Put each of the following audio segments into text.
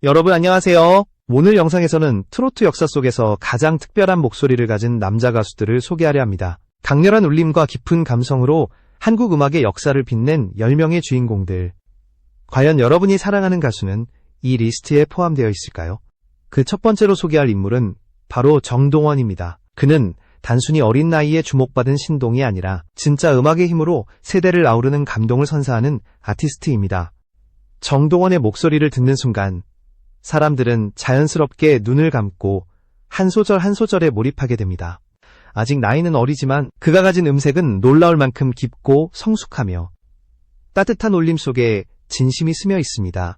여러분 안녕하세요. 오늘 영상에서는 트로트 역사 속에서 가장 특별한 목소리를 가진 남자 가수들을 소개하려 합니다. 강렬한 울림과 깊은 감성으로 한국 음악의 역사를 빛낸 10명의 주인공들. 과연 여러분이 사랑하는 가수는 이 리스트에 포함되어 있을까요? 그 첫 번째로 소개할 인물은 바로 정동원입니다. 그는 단순히 어린 나이에 주목받은 신동이 아니라 진짜 음악의 힘으로 세대를 아우르는 감동을 선사하는 아티스트입니다. 정동원의 목소리를 듣는 순간 사람들은 자연스럽게 눈을 감고 한 소절 한 소절에 몰입하게 됩니다. 아직 나이는 어리지만 그가 가진 음색은 놀라울 만큼 깊고 성숙하며 따뜻한 울림 속에 진심이 스며 있습니다.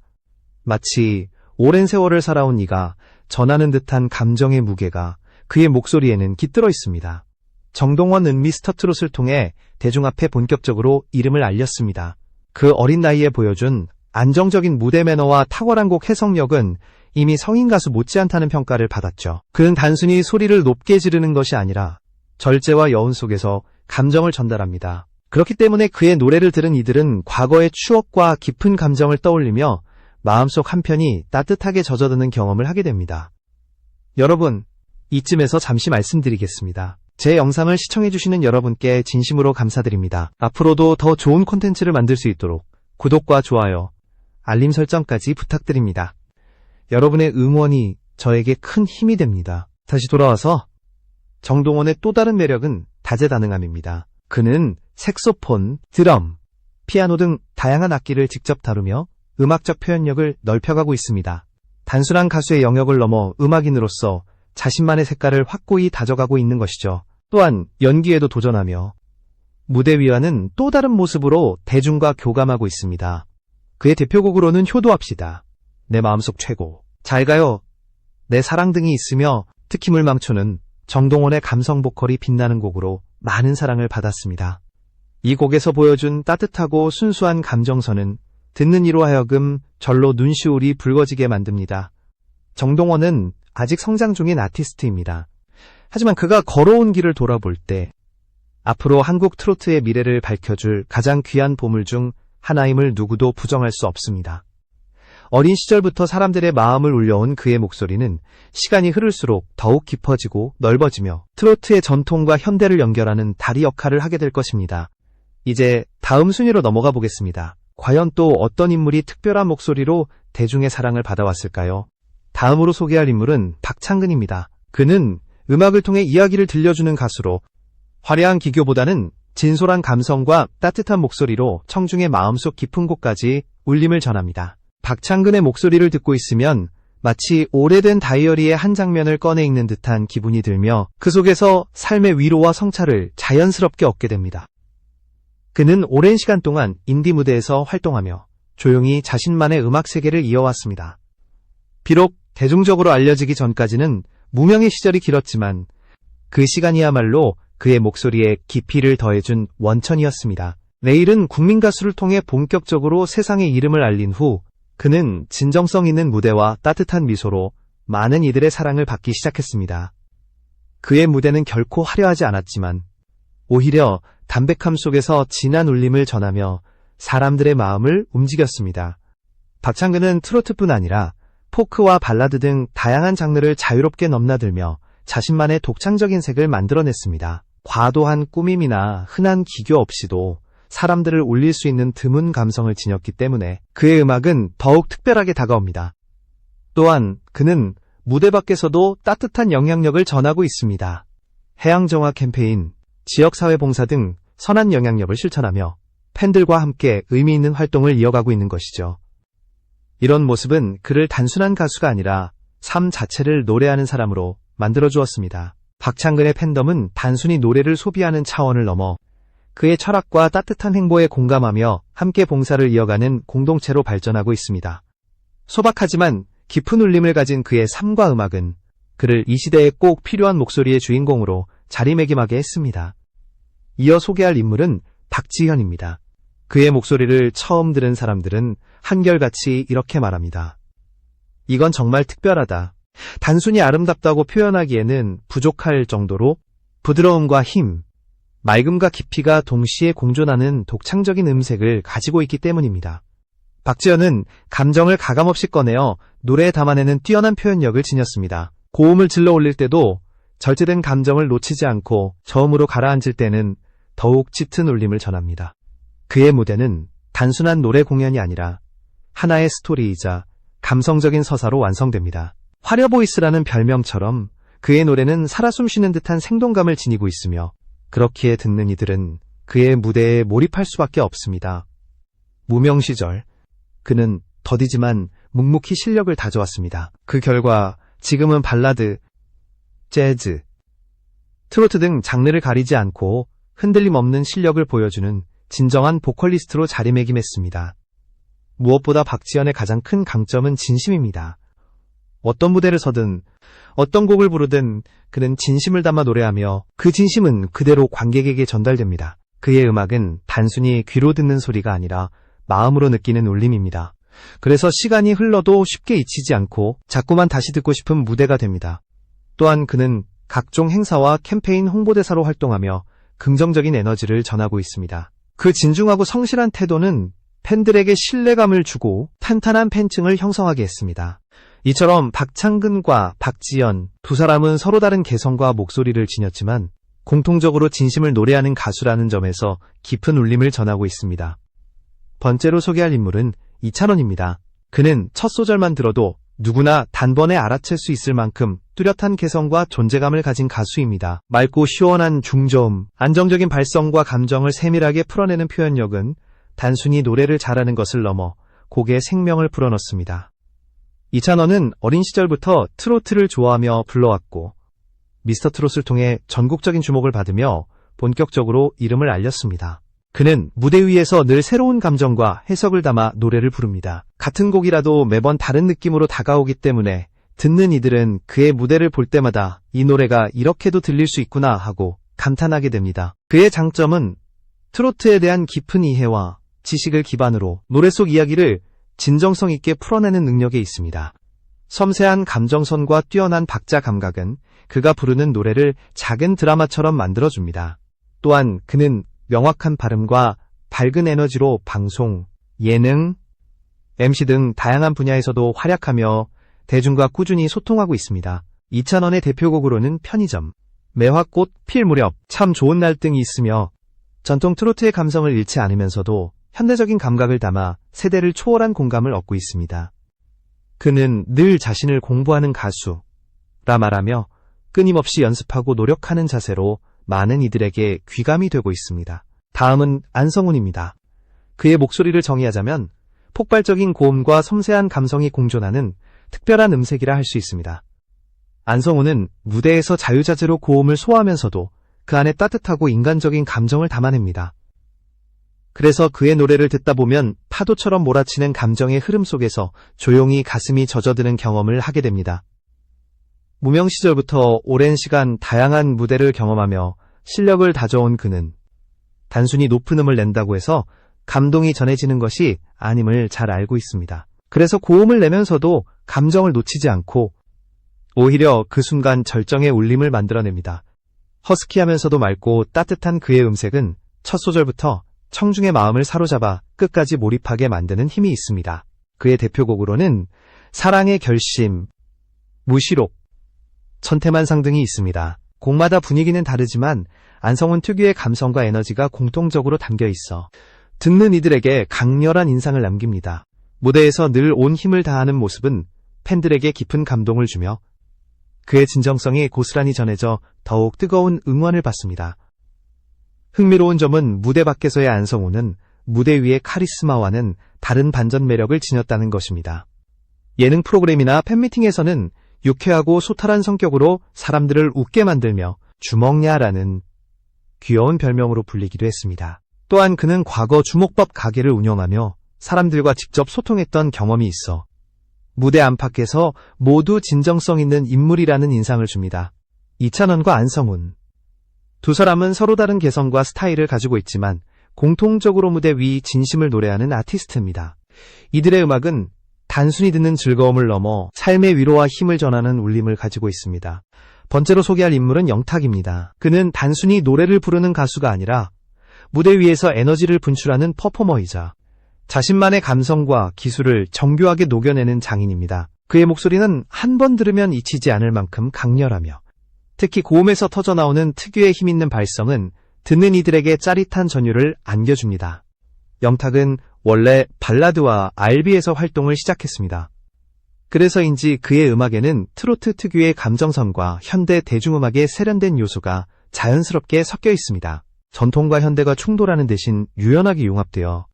마치 오랜 세월을 살아온 이가 전하는 듯한 감정의 무게가 그의 목소리에는 깃들어 있습니다. 정동원은 미스터트롯을 통해 대중 앞에 본격적으로 이름을 알렸습니다. 그 어린 나이에 보여준 안정적인 무대 매너와 탁월한 곡 해석력은 이미 성인 가수 못지않다는 평가를 받았죠. 그는 단순히 소리를 높게 지르는 것이 아니라 절제와 여운 속에서 감정을 전달합니다. 그렇기 때문에 그의 노래를 들은 이들은 과거의 추억과 깊은 감정을 떠올리며 마음속 한편이 따뜻하게 젖어드는 경험을 하게 됩니다. 여러분, 이쯤에서 잠시 말씀드리겠습니다. 제 영상을 시청해주시는 여러분께 진심으로 감사드립니다. 앞으로도 더 좋은 콘텐츠를 만들 수 있도록 구독과 좋아요, 알림 설정까지 부탁드립니다. 여러분의 응원이 저에게 큰 힘이 됩니다. 다시 돌아와서 정동원의 또 다른 매력은 다재다능함입니다. 그는 색소폰, 드럼, 피아노 등 다양한 악기를 직접 다루며 음악적 표현력을 넓혀가고 있습니다. 단순한 가수의 영역을 넘어 음악인으로서 자신만의 색깔을 확고히 다져가고 있는 것이죠. 또한 연기에도 도전하며 무대 위와는 또 다른 모습으로 대중과 교감하고 있습니다. 그의 대표곡으로는 효도합시다, 내 마음속 최고, 잘가요, 내 사랑 등이 있으며 특히 물망초는 정동원의 감성 보컬이 빛나는 곡으로 많은 사랑을 받았습니다. 이 곡에서 보여준 따뜻하고 순수한 감정선은 듣는 이로 하여금 절로 눈시울이 붉어지게 만듭니다. 정동원은 아직 성장 중인 아티스트입니다. 하지만 그가 걸어온 길을 돌아볼 때 앞으로 한국 트로트의 미래를 밝혀줄 가장 귀한 보물 중 하나임을 누구도 부정할 수 없습니다. 어린 시절부터 사람들의 마음을 울려온 그의 목소리는 시간이 흐를수록 더욱 깊어지고 넓어지며 트로트의 전통과 현대를 연결하는 다리 역할을 하게 될 것입니다. 이제 다음 순위로 넘어가 보겠습니다. 과연 또 어떤 인물이 특별한 목소리로 대중의 사랑을 받아왔을까요? 다음으로 소개할 인물은 박창근입니다. 그는 음악을 통해 이야기를 들려주는 가수로 화려한 기교보다는 진솔한 감성과 따뜻한 목소리로 청중의 마음속 깊은 곳까지 울림을 전합니다. 박창근의 목소리를 듣고 있으면 마치 오래된 다이어리의 한 장면을 꺼내 읽는 듯한 기분이 들며 그 속에서 삶의 위로와 성찰을 자연스럽게 얻게 됩니다. 그는 오랜 시간 동안 인디 무대에서 활동하며 조용히 자신만의 음악 세계를 이어왔습니다. 비록 대중적으로 알려지기 전까지는 무명의 시절이 길었지만 그 시간이야말로 그의 목소리에 깊이를 더해준 원천이었습니다. 내일은 국민 가수를 통해 본격적으로 세상에 이름을 알린 후 그는 진정성 있는 무대와 따뜻한 미소로 많은 이들의 사랑을 받기 시작했습니다. 그의 무대는 결코 화려하지 않았지만 오히려 담백함 속에서 진한 울림을 전하며 사람들의 마음을 움직였습니다. 박창근은 트로트뿐 아니라 포크와 발라드 등 다양한 장르를 자유롭게 넘나들며 자신만의 독창적인 색을 만들어냈습니다. 과도한 꾸밈이나 흔한 기교 없이도 사람들을 울릴 수 있는 드문 감성을 지녔기 때문에 그의 음악은 더욱 특별하게 다가옵니다. 또한 그는 무대 밖에서도 따뜻한 영향력을 전하고 있습니다. 해양정화 캠페인, 지역사회봉사 등 선한 영향력을 실천하며 팬들과 함께 의미 있는 활동을 이어가고 있는 것이죠. 이런 모습은 그를 단순한 가수가 아니라 삶 자체를 노래하는 사람으로 만들어주었습니다. 박창근의 팬덤은 단순히 노래를 소비하는 차원을 넘어 그의 철학과 따뜻한 행보에 공감하며 함께 봉사를 이어가는 공동체로 발전하고 있습니다. 소박하지만 깊은 울림을 가진 그의 삶과 음악은 그를 이 시대에 꼭 필요한 목소리의 주인공으로 자리매김하게 했습니다. 이어 소개할 인물은 박지현입니다. 그의 목소리를 처음 들은 사람들은 한결같이 이렇게 말합니다. 이건 정말 특별하다. 단순히 아름답다고 표현하기에는 부족할 정도로 부드러움과 힘, 맑음과 깊이가 동시에 공존하는 독창적인 음색을 가지고 있기 때문입니다. 박지현은 감정을 가감없이 꺼내어 노래에 담아내는 뛰어난 표현력을 지녔습니다. 고음을 질러 올릴 때도 절제된 감정을 놓치지 않고 저음으로 가라앉을 때는 더욱 짙은 울림을 전합니다. 그의 무대는 단순한 노래 공연이 아니라 하나의 스토리이자 감성적인 서사로 완성됩니다. 화려보이스라는 별명처럼 그의 노래는 살아 숨쉬는 듯한 생동감을 지니고 있으며 그렇기에 듣는 이들은 그의 무대에 몰입할 수밖에 없습니다. 무명 시절 그는 더디지만 묵묵히 실력을 다져왔습니다. 그 결과 지금은 발라드, 재즈, 트로트 등 장르를 가리지 않고 흔들림 없는 실력을 보여주는 진정한 보컬리스트로 자리매김했습니다. 무엇보다 박지현의 가장 큰 강점은 진심입니다. 어떤 무대를 서든 어떤 곡을 부르든 그는 진심을 담아 노래하며 그 진심은 그대로 관객에게 전달됩니다. 그의 음악은 단순히 귀로 듣는 소리가 아니라 마음으로 느끼는 울림입니다. 그래서 시간이 흘러도 쉽게 잊히지 않고 자꾸만 다시 듣고 싶은 무대가 됩니다. 또한 그는 각종 행사와 캠페인 홍보대사로 활동하며 긍정적인 에너지를 전하고 있습니다. 그 진중하고 성실한 태도는 팬들에게 신뢰감을 주고 탄탄한 팬층을 형성하게 했습니다. 이처럼 박창근과 박지현 두 사람은 서로 다른 개성과 목소리를 지녔지만 공통적으로 진심을 노래하는 가수라는 점에서 깊은 울림을 전하고 있습니다. 번째로 소개할 인물은 이찬원입니다. 그는 첫 소절만 들어도 누구나 단번에 알아챌 수 있을 만큼 뚜렷한 개성과 존재감을 가진 가수입니다. 맑고 시원한 중저음, 안정적인 발성과 감정을 세밀하게 풀어내는 표현력은 단순히 노래를 잘하는 것을 넘어 곡에 생명을 불어넣습니다. 이찬원은 어린 시절부터 트로트를 좋아하며 불러왔고 미스터트롯을 통해 전국적인 주목을 받으며 본격적으로 이름을 알렸습니다. 그는 무대 위에서 늘 새로운 감정과 해석을 담아 노래를 부릅니다. 같은 곡이라도 매번 다른 느낌으로 다가오기 때문에 듣는 이들은 그의 무대를 볼 때마다 이 노래가 이렇게도 들릴 수 있구나 하고 감탄하게 됩니다. 그의 장점은 트로트에 대한 깊은 이해와 지식을 기반으로 노래 속 이야기를 진정성 있게 풀어내는 능력에 있습니다. 섬세한 감정선과 뛰어난 박자 감각은 그가 부르는 노래를 작은 드라마처럼 만들어줍니다. 또한 그는 명확한 발음과 밝은 에너지로 방송, 예능, MC 등 다양한 분야에서도 활약하며 대중과 꾸준히 소통하고 있습니다. 이찬원의 대표곡으로는 편의점, 매화꽃 필 무렵, 참 좋은 날 등이 있으며 전통 트로트의 감성을 잃지 않으면서도 현대적인 감각을 담아 세대를 초월한 공감을 얻고 있습니다. 그는 늘 자신을 공부하는 가수라 말하며 끊임없이 연습하고 노력하는 자세로 많은 이들에게 귀감이 되고 있습니다. 다음은 안성훈입니다. 그의 목소리를 정의하자면 폭발적인 고음과 섬세한 감성이 공존하는 특별한 음색이라 할 수 있습니다. 안성훈은 무대에서 자유자재로 고음을 소화하면서도 그 안에 따뜻하고 인간적인 감정을 담아냅니다. 그래서 그의 노래를 듣다 보면 파도처럼 몰아치는 감정의 흐름 속에서 조용히 가슴이 젖어드는 경험을 하게 됩니다. 무명 시절부터 오랜 시간 다양한 무대를 경험하며 실력을 다져온 그는 단순히 높은 음을 낸다고 해서 감동이 전해지는 것이 아님을 잘 알고 있습니다. 그래서 고음을 내면서도 감정을 놓치지 않고 오히려 그 순간 절정의 울림을 만들어냅니다. 허스키하면서도 맑고 따뜻한 그의 음색은 첫 소절부터 청중의 마음을 사로잡아 끝까지 몰입하게 만드는 힘이 있습니다. 그의 대표곡으로는 사랑의 결심, 무시록, 천태만상 등이 있습니다. 곡마다 분위기는 다르지만 안성훈 특유의 감성과 에너지가 공통적으로 담겨 있어 듣는 이들에게 강렬한 인상을 남깁니다. 무대에서 늘 온 힘을 다하는 모습은 팬들에게 깊은 감동을 주며 그의 진정성이 고스란히 전해져 더욱 뜨거운 응원을 받습니다. 흥미로운 점은 무대 밖에서의 안성훈은 무대 위의 카리스마와는 다른 반전 매력을 지녔다는 것입니다. 예능 프로그램이나 팬미팅에서는 유쾌하고 소탈한 성격으로 사람들을 웃게 만들며 주먹냐라는 귀여운 별명으로 불리기도 했습니다. 또한 그는 과거 주먹밥 가게를 운영하며 사람들과 직접 소통했던 경험이 있어 무대 안팎에서 모두 진정성 있는 인물이라는 인상을 줍니다. 이찬원과 안성훈 두 사람은 서로 다른 개성과 스타일을 가지고 있지만 공통적으로 무대 위 진심을 노래하는 아티스트입니다. 이들의 음악은 단순히 듣는 즐거움을 넘어 삶의 위로와 힘을 전하는 울림을 가지고 있습니다. 번째로 소개할 인물은 영탁입니다. 그는 단순히 노래를 부르는 가수가 아니라 무대 위에서 에너지를 분출하는 퍼포머이자 자신만의 감성과 기술을 정교하게 녹여내는 장인입니다. 그의 목소리는 한 번 들으면 잊히지 않을 만큼 강렬하며 특히 고음에서 터져나오는 특유의 힘있는 발성은 듣는 이들에게 짜릿한 전율을 안겨줍니다. 영탁은 원래 발라드와 R&B에서 활동을 시작했습니다. 그래서인지 그의 음악에는 트로트 특유의 감정선과 현대 대중음악의 세련된 요소가 자연스럽게 섞여 있습니다. 전통과 현대가 충돌하는 대신 유연하게 융합되어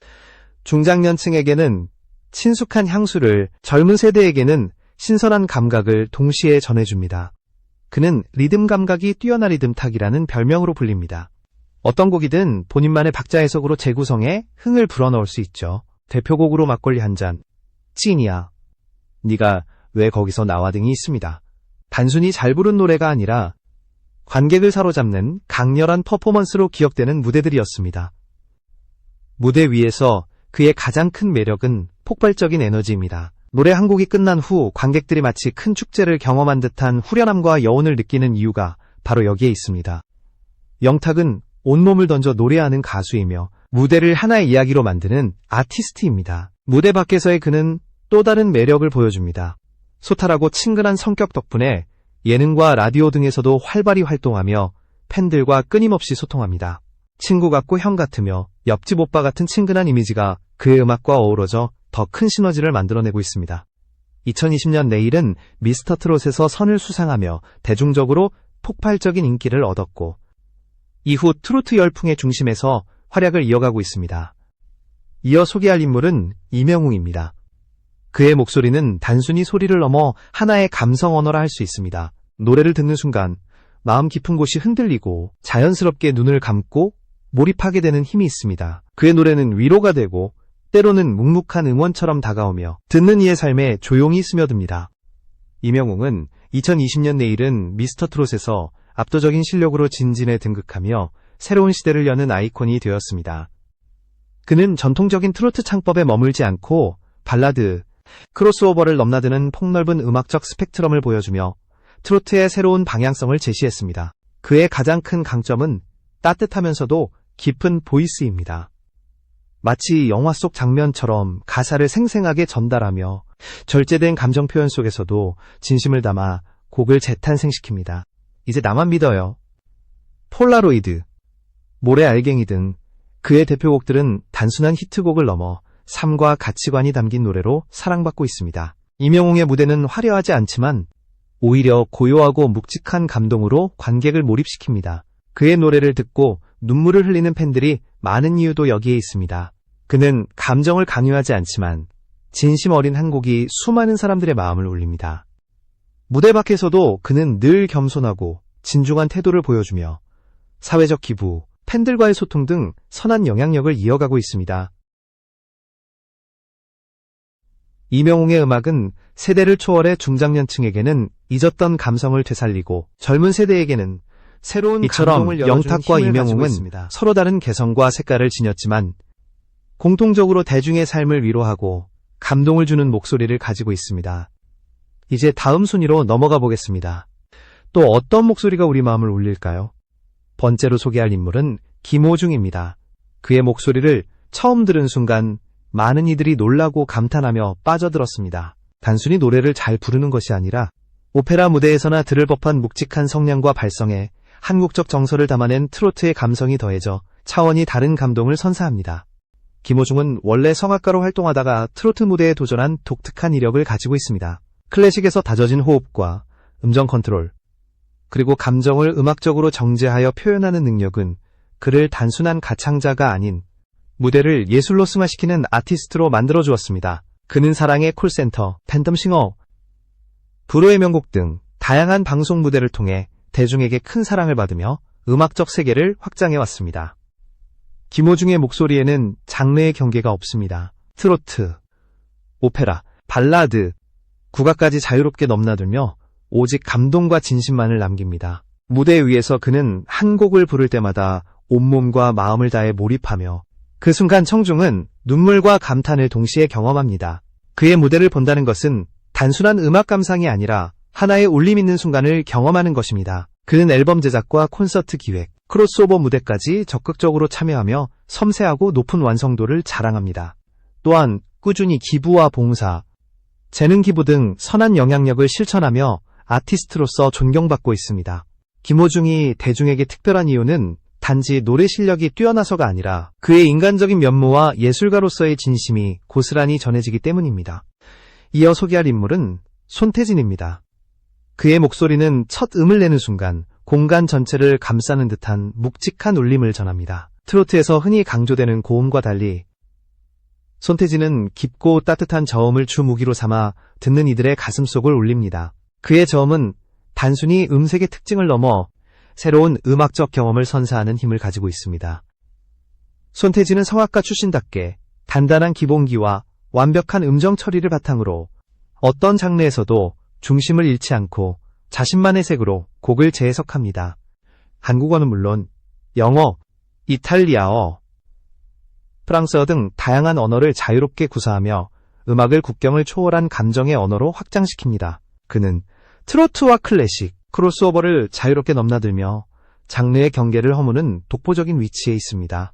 중장년층에게는 친숙한 향수를, 젊은 세대에게는 신선한 감각을 동시에 전해줍니다. 그는 리듬 감각이 뛰어난 리듬탁이라는 별명으로 불립니다. 어떤 곡이든 본인만의 박자 해석으로 재구성해 흥을 불어넣을 수 있죠. 대표곡으로 막걸리 한 잔, 찐이야, 네가 왜 거기서 나와 등이 있습니다. 단순히 잘 부른 노래가 아니라 관객을 사로잡는 강렬한 퍼포먼스로 기억되는 무대들이었습니다. 무대 위에서 그의 가장 큰 매력은 폭발적인 에너지입니다. 노래 한 곡이 끝난 후 관객들이 마치 큰 축제를 경험한 듯한 후련함과 여운을 느끼는 이유가 바로 여기에 있습니다. 영탁은 온몸을 던져 노래하는 가수이며 무대를 하나의 이야기로 만드는 아티스트입니다. 무대 밖에서의 그는 또 다른 매력을 보여줍니다. 소탈하고 친근한 성격 덕분에 예능과 라디오 등에서도 활발히 활동하며 팬들과 끊임없이 소통합니다. 친구 같고 형 같으며 옆집 오빠 같은 친근한 이미지가 그의 음악과 어우러져 더 큰 시너지를 만들어내고 있습니다. 2020년 내일은 미스터 트롯에서 선을 수상하며 대중적으로 폭발적인 인기를 얻었고 이후 트로트 열풍의 중심에서 활약을 이어가고 있습니다. 이어 소개할 인물은 이명웅입니다. 그의 목소리는 단순히 소리를 넘어 하나의 감성 언어라 할 수 있습니다. 노래를 듣는 순간 마음 깊은 곳이 흔들리고 자연스럽게 눈을 감고 몰입하게 되는 힘이 있습니다. 그의 노래는 위로가 되고 때로는 묵묵한 응원처럼 다가오며 듣는 이의 삶에 조용히 스며듭니다. 이명웅은 2020년 내일은 미스터 트롯에서 압도적인 실력으로 진진에 등극하며 새로운 시대를 여는 아이콘이 되었습니다. 그는 전통적인 트로트 창법에 머물지 않고 발라드, 크로스오버를 넘나드는 폭넓은 음악적 스펙트럼을 보여주며 트로트의 새로운 방향성을 제시했습니다. 그의 가장 큰 강점은 따뜻하면서도 깊은 보이스입니다. 마치 영화 속 장면처럼 가사를 생생하게 전달하며 절제된 감정 표현 속에서도 진심을 담아 곡을 재탄생시킵니다. 이제 나만 믿어요, 폴라로이드, 모래 알갱이 등 그의 대표곡들은 단순한 히트곡을 넘어 삶과 가치관이 담긴 노래로 사랑받고 있습니다. 이명웅의 무대는 화려하지 않지만 오히려 고요하고 묵직한 감동으로 관객을 몰입시킵니다. 그의 노래를 듣고 눈물을 흘리는 팬들이 많은 이유도 여기에 있습니다. 그는 감정을 강요하지 않지만 진심 어린 한 곡이 수많은 사람들의 마음을 울립니다. 무대 밖에서도 그는 늘 겸손하고 진중한 태도를 보여주며 사회적 기부, 팬들과의 소통 등 선한 영향력을 이어가고 있습니다. 이명웅의 음악은 세대를 초월해 중장년층에게는 잊었던 감성을 되살리고 젊은 세대에게는 새로운 감동을 열어주는 영탁과 이명웅은 서로 다른 개성과 색깔을 지녔지만 공통적으로 대중의 삶을 위로하고 감동을 주는 목소리를 가지고 있습니다. 이제 다음 순위로 넘어가 보겠습니다. 또 어떤 목소리가 우리 마음을 울릴까요? 번째로 소개할 인물은 김호중입니다. 그의 목소리를 처음 들은 순간 많은 이들이 놀라고 감탄하며 빠져들었습니다. 단순히 노래를 잘 부르는 것이 아니라 오페라 무대에서나 들을 법한 묵직한 성량과 발성에 한국적 정서를 담아낸 트로트의 감성이 더해져 차원이 다른 감동을 선사합니다. 김호중은 원래 성악가로 활동하다가 트로트 무대에 도전한 독특한 이력을 가지고 있습니다. 클래식에서 다져진 호흡과 음정 컨트롤, 그리고 감정을 음악적으로 정제하여 표현하는 능력은 그를 단순한 가창자가 아닌 무대를 예술로 승화시키는 아티스트로 만들어주었습니다. 그는 사랑의 콜센터, 팬텀싱어, 불후의 명곡 등 다양한 방송 무대를 통해 대중에게 큰 사랑을 받으며 음악적 세계를 확장해왔습니다. 김호중의 목소리에는 장르의 경계가 없습니다. 트로트, 오페라, 발라드, 국악까지 자유롭게 넘나들며 오직 감동과 진심만을 남깁니다. 무대 위에서 그는 한 곡을 부를 때마다 온몸과 마음을 다해 몰입하며 그 순간 청중은 눈물과 감탄을 동시에 경험합니다. 그의 무대를 본다는 것은 단순한 음악 감상이 아니라 하나의 울림 있는 순간을 경험하는 것입니다. 그는 앨범 제작과 콘서트 기획, 크로스오버 무대까지 적극적으로 참여하며 섬세하고 높은 완성도를 자랑합니다. 또한 꾸준히 기부와 봉사, 재능 기부 등 선한 영향력을 실천하며 아티스트로서 존경받고 있습니다. 김호중이 대중에게 특별한 이유는 단지 노래 실력이 뛰어나서가 아니라 그의 인간적인 면모와 예술가로서의 진심이 고스란히 전해지기 때문입니다. 이어 소개할 인물은 손태진입니다. 그의 목소리는 첫 음을 내는 순간 공간 전체를 감싸는 듯한 묵직한 울림을 전합니다. 트로트에서 흔히 강조되는 고음과 달리 손태진은 깊고 따뜻한 저음을 주 무기로 삼아 듣는 이들의 가슴속을 울립니다. 그의 저음은 단순히 음색의 특징을 넘어 새로운 음악적 경험을 선사하는 힘을 가지고 있습니다. 손태진은 성악가 출신답게 단단한 기본기와 완벽한 음정 처리를 바탕으로 어떤 장르에서도 중심을 잃지 않고 자신만의 색으로 곡을 재해석합니다. 한국어는 물론 영어, 이탈리아어, 프랑스어 등 다양한 언어를 자유롭게 구사하며 음악을 국경을 초월한 감정의 언어로 확장시킵니다. 그는 트로트와 클래식, 크로스오버를 자유롭게 넘나들며 장르의 경계를 허무는 독보적인 위치에 있습니다.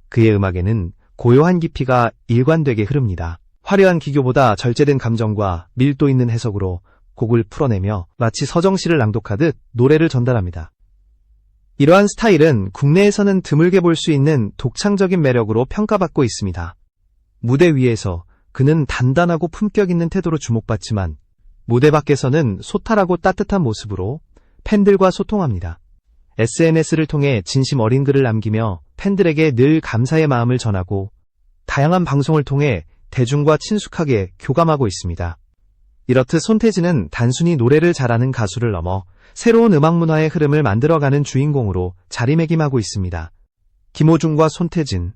그의 음악에는 고요한 깊이가 일관되게 흐릅니다. 화려한 기교보다 절제된 감정과 밀도 있는 해석으로 곡을 풀어내며 마치 서정시를 낭독하듯 노래를 전달합니다. 이러한 스타일은 국내에서는 드물게 볼 수 있는 독창적인 매력으로 평가받고 있습니다. 무대 위에서 그는 단단하고 품격 있는 태도로 주목받지만 무대 밖에서는 소탈하고 따뜻한 모습으로 팬들과 소통합니다. SNS를 통해 진심 어린 글을 남기며 팬들에게 늘 감사의 마음을 전하고 다양한 방송을 통해 대중과 친숙하게 교감하고 있습니다. 이렇듯 손태진은 단순히 노래를 잘하는 가수를 넘어 새로운 음악 문화의 흐름을 만들어가는 주인공으로 자리매김하고 있습니다. 김호중과 손태진,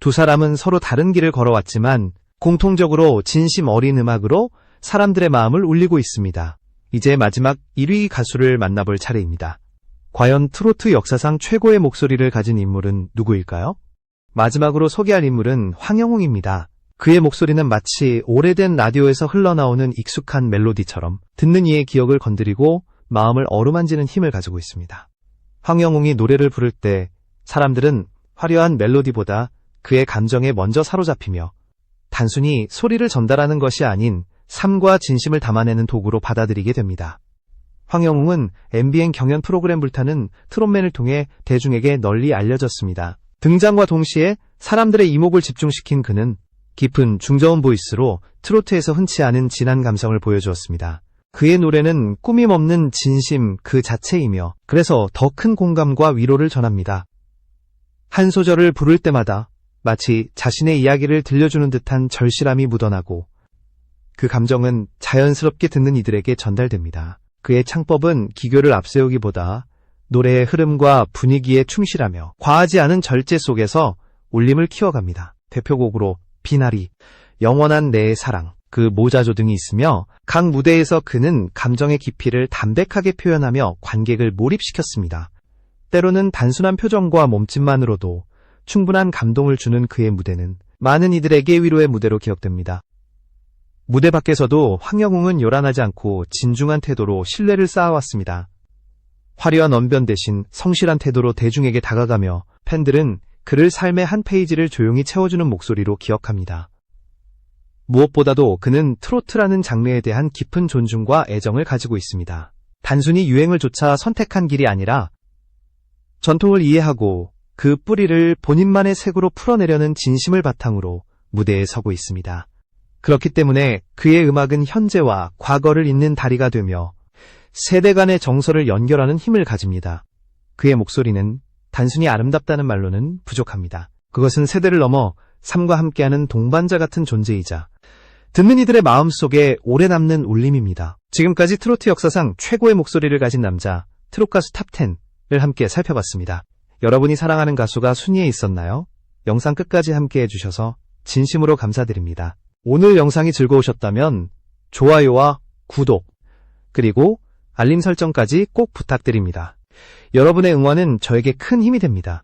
두 사람은 서로 다른 길을 걸어왔지만 공통적으로 진심 어린 음악으로 사람들의 마음을 울리고 있습니다. 이제 마지막 1위 가수를 만나볼 차례입니다. 과연 트로트 역사상 최고의 목소리를 가진 인물은 누구일까요? 마지막으로 소개할 인물은 황영웅입니다. 그의 목소리는 마치 오래된 라디오에서 흘러나오는 익숙한 멜로디처럼 듣는 이의 기억을 건드리고 마음을 어루만지는 힘을 가지고 있습니다. 황영웅이 노래를 부를 때 사람들은 화려한 멜로디보다 그의 감정에 먼저 사로잡히며 단순히 소리를 전달하는 것이 아닌 삶과 진심을 담아내는 도구로 받아들이게 됩니다. 황영웅은 MBN 경연 프로그램 불타는 트롯맨을 통해 대중에게 널리 알려졌습니다. 등장과 동시에 사람들의 이목을 집중시킨 그는 깊은 중저음 보이스로 트로트에서 흔치 않은 진한 감성을 보여주었습니다. 그의 노래는 꾸밈 없는 진심 그 자체이며 그래서 더 큰 공감과 위로를 전합니다. 한 소절을 부를 때마다 마치 자신의 이야기를 들려주는 듯한 절실함이 묻어나고 그 감정은 자연스럽게 듣는 이들에게 전달됩니다. 그의 창법은 기교를 앞세우기보다 노래의 흐름과 분위기에 충실하며 과하지 않은 절제 속에서 울림을 키워갑니다. 대표곡으로 비나리, 영원한 내 사랑, 그 모자조 등이 있으며 각 무대에서 그는 감정의 깊이를 담백하게 표현하며 관객을 몰입시켰습니다. 때로는 단순한 표정과 몸짓만으로도 충분한 감동을 주는 그의 무대는 많은 이들에게 위로의 무대로 기억됩니다. 무대 밖에서도 황영웅은 요란하지 않고 진중한 태도로 신뢰를 쌓아왔습니다. 화려한 언변 대신 성실한 태도로 대중에게 다가가며 팬들은 그를 삶의 한 페이지를 조용히 채워주는 목소리로 기억합니다. 무엇보다도 그는 트로트라는 장르에 대한 깊은 존중과 애정을 가지고 있습니다. 단순히 유행을 쫓아 선택한 길이 아니라 전통을 이해하고 그 뿌리를 본인만의 색으로 풀어내려는 진심을 바탕으로 무대에 서고 있습니다. 그렇기 때문에 그의 음악은 현재와 과거를 잇는 다리가 되며 세대 간의 정서를 연결하는 힘을 가집니다. 그의 목소리는 단순히 아름답다는 말로는 부족합니다. 그것은 세대를 넘어 삶과 함께하는 동반자 같은 존재이자 듣는 이들의 마음속에 오래 남는 울림입니다. 지금까지 트로트 역사상 최고의 목소리를 가진 남자, 트롯 가수 탑10을 함께 살펴봤습니다. 여러분이 사랑하는 가수가 순위에 있었나요? 영상 끝까지 함께 해주셔서 진심으로 감사드립니다. 오늘 영상이 즐거우셨다면 좋아요와 구독, 그리고 알림 설정까지 꼭 부탁드립니다. 여러분의 응원은 저에게 큰 힘이 됩니다.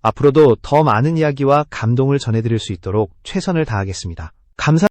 앞으로도 더 많은 이야기와 감동을 전해드릴 수 있도록 최선을 다하겠습니다. 감사합니다.